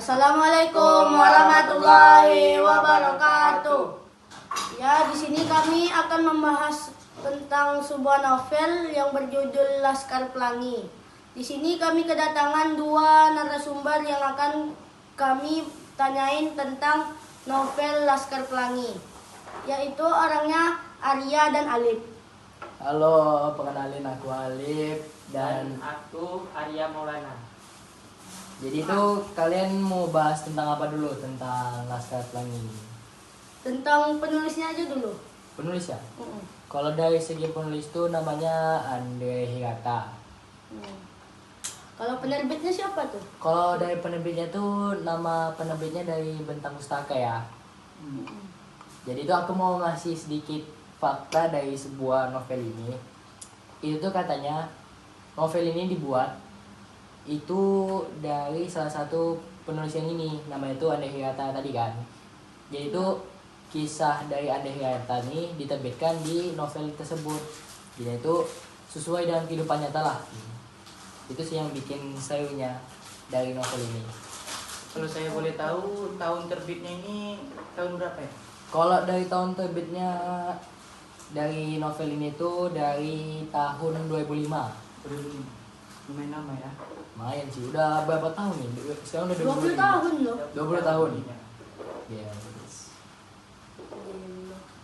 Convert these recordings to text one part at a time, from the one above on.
Assalamualaikum warahmatullahi wabarakatuh. Ya, di sini kami akan membahas tentang sebuah novel yang berjudul Laskar Pelangi. Di sini kami kedatangan dua narasumber yang akan kami tanyain tentang novel Laskar Pelangi, yaitu orangnya Arya dan Alif. Halo, perkenalin aku Alif dan aku Arya Maulana. jadi itu kalian mau bahas tentang apa dulu tentang Laskar Pelangi? Tentang penulisnya aja dulu. Penulis ya? Kalau dari segi penulis tuh namanya Andre Hirata. Kalau penerbitnya siapa tuh? Kalau dari penerbitnya tuh nama penerbitnya dari Bentang Pustaka ya. Jadi itu aku mau ngasih sedikit fakta dari sebuah novel ini. Itu tuh katanya novel ini dibuat itu dari salah satu penulis yang ini, namanya itu Andre Hirata tadi kan. Jadi itu kisah dari Andre Hirata ini diterbitkan di novel tersebut. Jadi itu sesuai dengan kehidupan nyata lah. Itu sih yang bikin serunya dari novel ini. Kalau saya boleh tahu tahun terbitnya ini tahun berapa ya? Kalau dari tahun terbitnya dari novel ini tuh dari tahun 2005. Lumayan lama ya. Lumayan sih, udah berapa tahun nih? Sekarang udah 20 tahun loh. 20 tahun. Yes.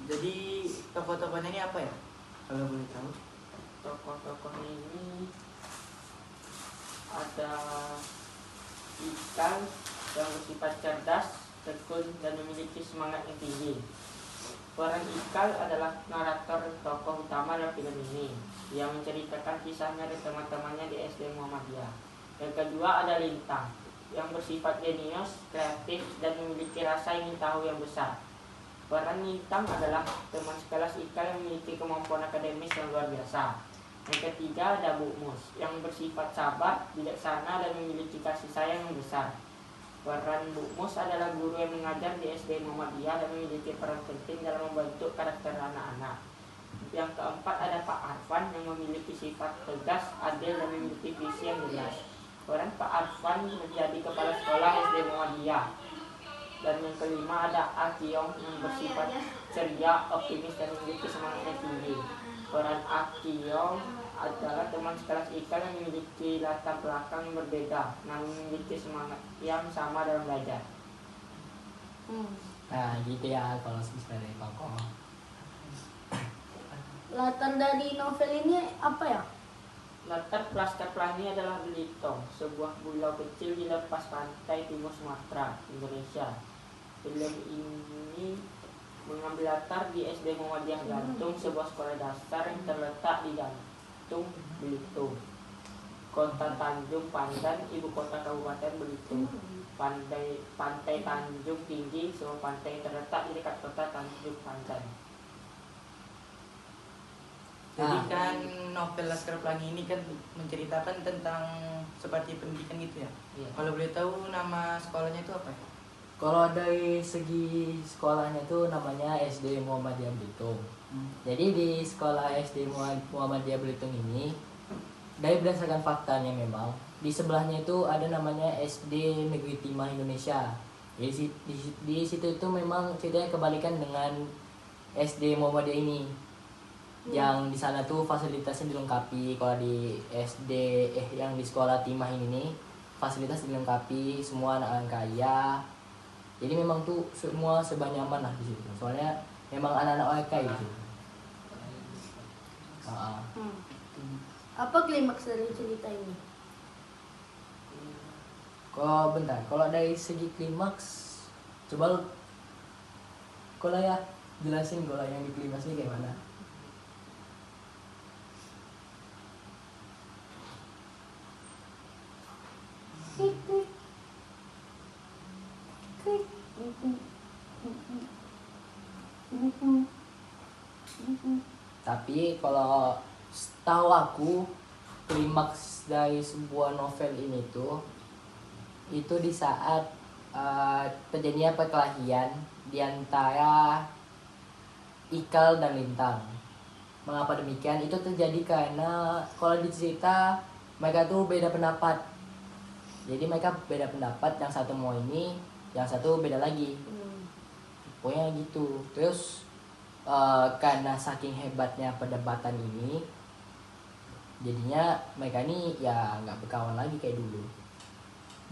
Jadi tokoh-tokohnya ini apa ya? Kalau boleh tahu. Tokoh-tokohnya ini ada ikan yang bersifat cerdas, tekun, dan memiliki semangat yang tinggi. Peran Ikal adalah narator tokoh utama dalam film ini yang menceritakan kisahnya dan teman-temannya di SD Muhammadiyah. Yang kedua ada Lintang yang bersifat jenius, kreatif, dan memiliki rasa ingin tahu yang besar. Peran Lintang adalah teman sekelas Ikal yang memiliki kemampuan akademis yang luar biasa. Yang ketiga ada Bu Mus yang bersifat sabar, bijaksana, dan memiliki kasih sayang yang besar. Peran Bu Mus adalah guru yang mengajar di SD Muhammadiyah dan memiliki peran penting dalam membentuk karakter anak-anak. Yang keempat ada Pak Arfan yang memiliki sifat tegas, adil, dan memiliki visi yang jelas. Peran Pak Arfan menjadi kepala sekolah SD Muhammadiyah. Dan yang kelima ada A Kiong yang bersifat ceria, optimis, dan memiliki semangat yang tinggi. Peran A Kiong adalah teman sekelas Ikal yang memiliki latar belakang yang berbeda, namun memiliki semangat yang sama dalam belajar. Nah gitu ya kalau misalnya dari tokoh. Latar dari novel ini apa ya? Latar Laskar Pelangi adalah Belitung, sebuah pulau kecil di lepas pantai timur Sumatera, Indonesia. Film ini mengambil latar di SD Muhammadiyah Gantung, sebuah sekolah dasar yang terletak di Gantung, Belitung. Kota Tanjung Pandan, ibu kota Kabupaten Belitung. Pantai Tanjung Tinggi, sebuah pantai yang terletak di dekat kota Tanjung Pandan. Jadi kan novel Laskar Pelangi ini kan menceritakan tentang seperti pendidikan gitu ya. Iya. Kalau boleh tahu nama sekolahnya itu apa ya? Kalau dari segi sekolahnya tuh namanya SD Muhammadiyah Belitung. Jadi di sekolah SD Muhammadiyah Belitung ini, dari berdasarkan faktanya memang di sebelahnya itu ada namanya SD Negeri Timah Indonesia. Di situ itu memang ceritanya kebalikan dengan SD Muhammadiyah ini. Yang di sana tuh fasilitasnya dilengkapi. Kalau di yang di sekolah Timah ini fasilitas dilengkapi, semua anak-anak kaya. Jadi memang tuh semua serba nyaman lah di situ. Soalnya memang anak-anak orang kaya di situ. Apa klimaks dari cerita ini? Kalau dari segi klimaks, coba kalau ya jelasin kalau yang di klimaks ini kayak mana? Tapi kalau setahu aku klimaks dari sebuah novel ini tuh itu di saat terjadinya perkelahian di antara Ikal dan Lintang. Mengapa demikian? Itu terjadi karena kalau dicerita mereka tuh beda pendapat. Jadi mereka beda pendapat, yang satu mau ini, yang satu beda lagi. Pokoknya gitu. Terus karena saking hebatnya perdebatan ini, jadinya mereka ini ya nggak berkawan lagi kayak dulu,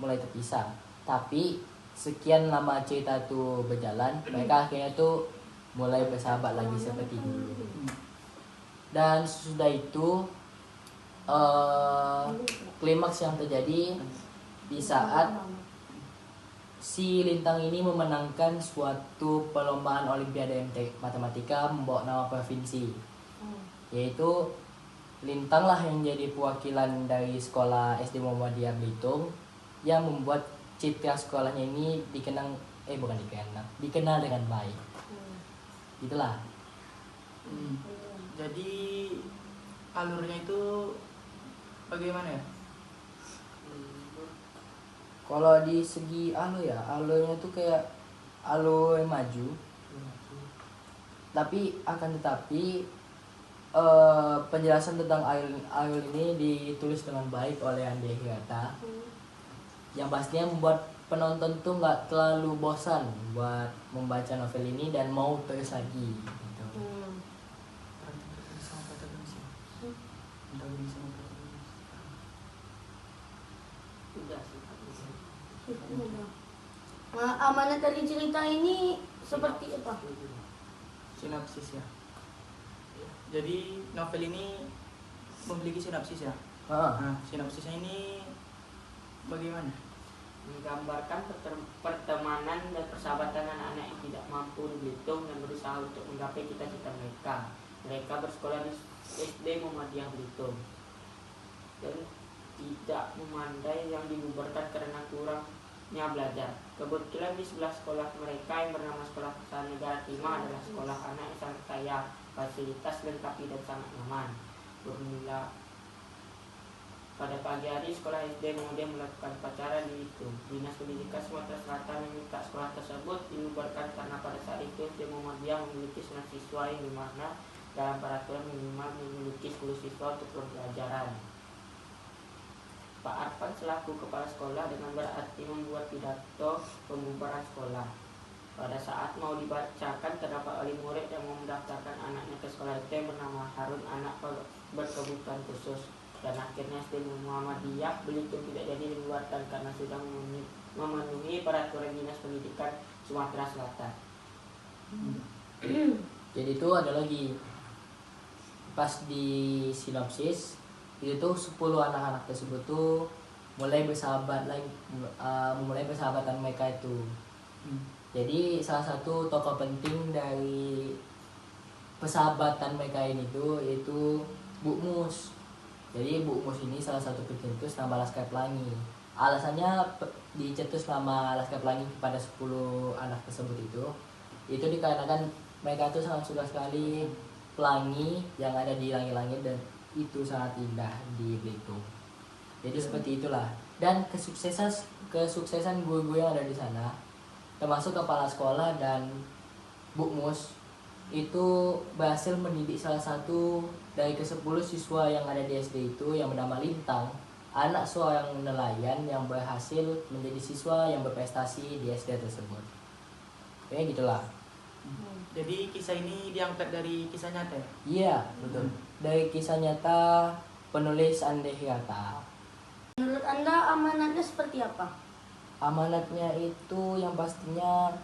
mulai terpisah. Tapi sekian lama cerita tuh berjalan, mereka akhirnya tuh mulai bersahabat lagi seperti dulu. Dan sesudah itu klimaks yang terjadi di saat si Lintang ini memenangkan suatu perlombaan Olimpiade Matematika membawa nama provinsi. Yaitu Lintang lah yang jadi perwakilan dari sekolah SD Muhammadiyah Belitung yang membuat citra sekolahnya ini dikenal dengan baik. Itulah. Jadi alurnya itu bagaimana ya? Kalau di segi alurnya tuh kayak alur yang maju. Tapi penjelasan tentang alur ini ditulis dengan baik oleh Andi Hirata. Yang pastinya membuat penonton tuh nggak terlalu bosan buat membaca novel ini dan mau terus lagi gitu. Amanat dari cerita ini seperti apa? Sinopsis ya. Jadi novel ini memiliki sinopsis ya. Nah, sinopsisnya ini bagaimana? Menggambarkan pertemanan dan persahabatan anak-anak yang tidak mampu di Belitung yang berusaha untuk menggapai cita-cita mereka. Mereka bersekolah di SD Muhammadiyah Belitung dan tidak memandai yang dibubarkan karena kurangnya belajar. Kebetulan di sebelah sekolah mereka yang bernama Sekolah Usaha Negara Timah adalah sekolah anak yang sangat kaya, fasilitas lengkap dan sangat nyaman. Bermula pada pagi hari sekolah SD kemudian melakukan upacara di itu. Dinas Pendidikan Sumatera Selatan meminta sekolah tersebut dibubarkan karena pada saat itu SD Muhammadiyah memiliki 9 siswa yang dimana dalam peraturan minimal memiliki 10 siswa untuk pembelajaran. Pak Arfan selaku kepala sekolah dengan berarti membuat pidato pembubaran sekolah. Pada saat mau dibacakan terdapat wali murid yang mau mendaftarkan anaknya ke sekolah itu yang bernama Harun, anak berkebutuhan khusus. Dan akhirnya SD Muhammadiyah Belitung tidak jadi dibubarkan karena sudah memenuhi peraturan Dinas Pendidikan Sumatera Selatan. Jadi itu ada lagi pas di sinopsis itu tuh 10 anak-anak tersebut tuh mulai bersahabat lagi, mulai persahabatan mereka itu. Jadi salah satu tokoh penting dari persahabatan mereka ini tuh yaitu Bu Mus. Jadi Bu Mus ini salah satu pencetus nama Laskar Pelangi. Alasannya dicetus nama Laskar Pelangi kepada 10 anak tersebut itu dikarenakan mereka tuh sangat suka sekali pelangi yang ada di langit-langit dan itu sangat indah di Belitung. Jadi seperti itulah. Dan kesuksesan guru-guru yang ada di sana, termasuk kepala sekolah dan Bu Mus, itu berhasil mendidik salah satu dari ke-10 siswa yang ada di SD itu yang bernama Lintang, anak seorang nelayan yang berhasil menjadi siswa yang berprestasi di SD tersebut. Kayak gitulah. Jadi kisah ini diangkat dari kisah nyata ya? Iya, betul. Dari kisah nyata penulis Andi Hirata. Menurut Anda amanatnya seperti apa? Amanatnya itu yang pastinya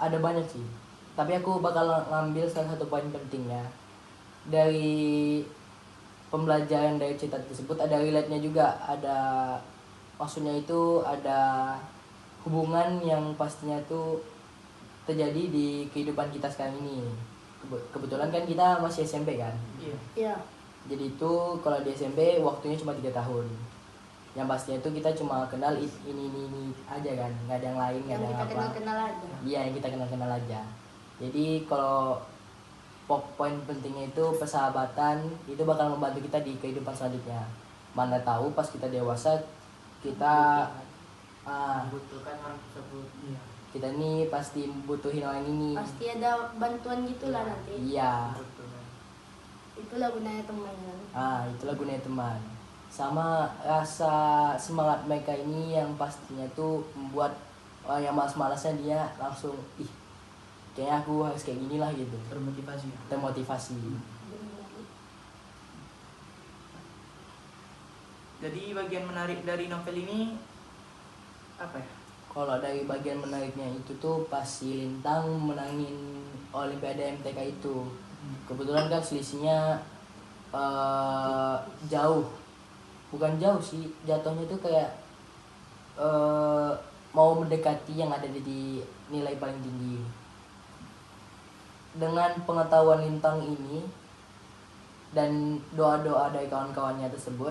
ada banyak sih. Tapi aku bakal ngambil salah satu poin pentingnya. Dari pembelajaran dari cerita tersebut ada relate-nya juga, ada maksudnya itu ada hubungan yang pastinya itu terjadi di kehidupan kita sekarang ini. Kebetulan kan kita masih SMP kan. Iya. Jadi itu kalau di SMP waktunya cuma 3 tahun. Yang pastinya itu kita cuma kenal ini aja kan, nggak ada yang lain, nggak ada Yang yang kita apa. kenal aja. Iya, yang kita kenal aja. Jadi kalau poin pentingnya itu persahabatan itu bakal membantu kita di kehidupan selanjutnya. Mana tahu pas kita dewasa kita Membutuhkan orang tersebut. Iya. kita nih pasti butuhin orang ini. Pasti ada bantuan gitulah nanti. Iya. Betul. Itulah gunanya teman. Itulah gunanya teman. sama rasa semangat mereka ini yang pastinya tuh membuat yang malas-malasnya dia langsung kayaknya aku harus kayak gini lah gitu, termotivasi. Jadi bagian menarik dari novel ini apa ya? Kalau dari bagian menariknya itu tuh pas si Lintang menangin Olimpiade MTK itu, kebetulan kan selisihnya jauh, bukan jauh sih, jatuhnya tuh kayak mau mendekati yang ada di nilai paling tinggi. Dengan pengetahuan Lintang ini dan doa-doa dari kawan-kawannya tersebut,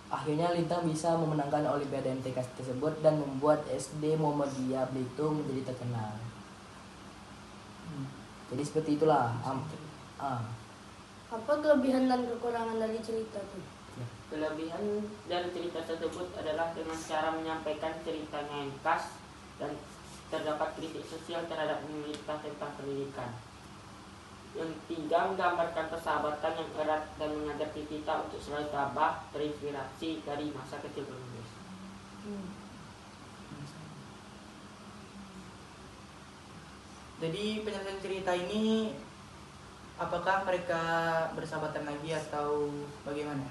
akhirnya Lintang bisa memenangkan Olimpiade MTK tersebut dan membuat SD Muhammadiyah Belitung menjadi terkenal. Jadi seperti itulah. Apa kelebihan dan kekurangan dari cerita tuh? Kelebihan dari cerita tersebut adalah dengan cara menyampaikan ceritanya yang khas dan terdapat kritik sosial terhadap pemerintah tentang pendidikan. Yang ketiga, menggambarkan persahabatan yang erat dan mengajak kita untuk selalu tabah, terinspirasi dari masa kecil penulis. Jadi penyelesaian cerita ini apakah mereka bersahabatan lagi atau bagaimana?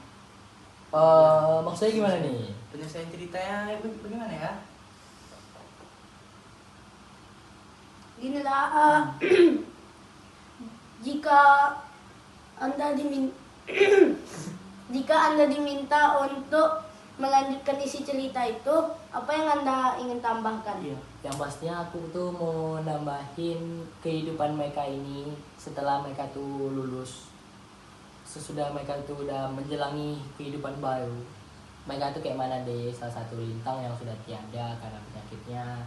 Maksudnya gimana nih? Penyelesaian ceritanya bagaimana ya? Gini lah, jika Anda diminta untuk melanjutkan isi cerita itu, apa yang Anda ingin tambahkan? Iya. Yang pastinya aku tuh mau nambahin kehidupan mereka ini setelah mereka tuh lulus. Sesudah mereka tuh udah menjalani kehidupan baru, mereka tuh kayak mana deh. Salah satu Lintang yang sudah tiada karena penyakitnya,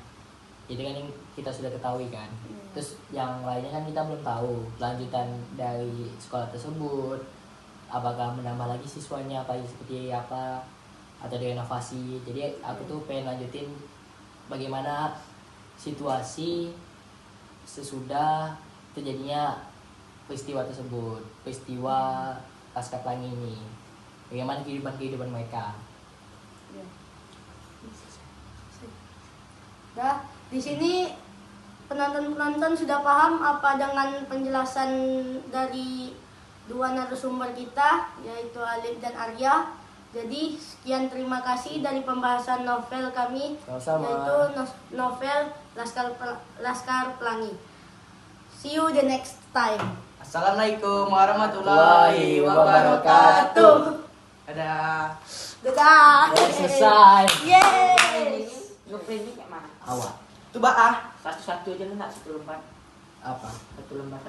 itu kan yang kita sudah ketahui kan. Terus yang lainnya kan kita belum tahu lanjutan dari sekolah tersebut, apakah menambah lagi siswanya apa seperti apa atau direnovasi. Jadi aku tuh pengen lanjutin bagaimana situasi sesudah terjadinya peristiwa tersebut, peristiwa Laskar Pelangi ini, bagaimana kehidupan mereka. Dah, di sini penonton sudah paham apa dengan penjelasan dari dua narasumber kita, yaitu Alif dan Arya. Jadi sekian, terima kasih dari pembahasan novel kami. Sama-sama. Yaitu novel Laskar Pelangi. See you the next time. Assalamualaikum warahmatullahi wabarakatuh. Dadah. Dadah. Selesai. Yeay. Ngeprintnya kayak mana? Awak. Coba Satu-satu aja lah, 1 lembar. Apa? 1 lembar.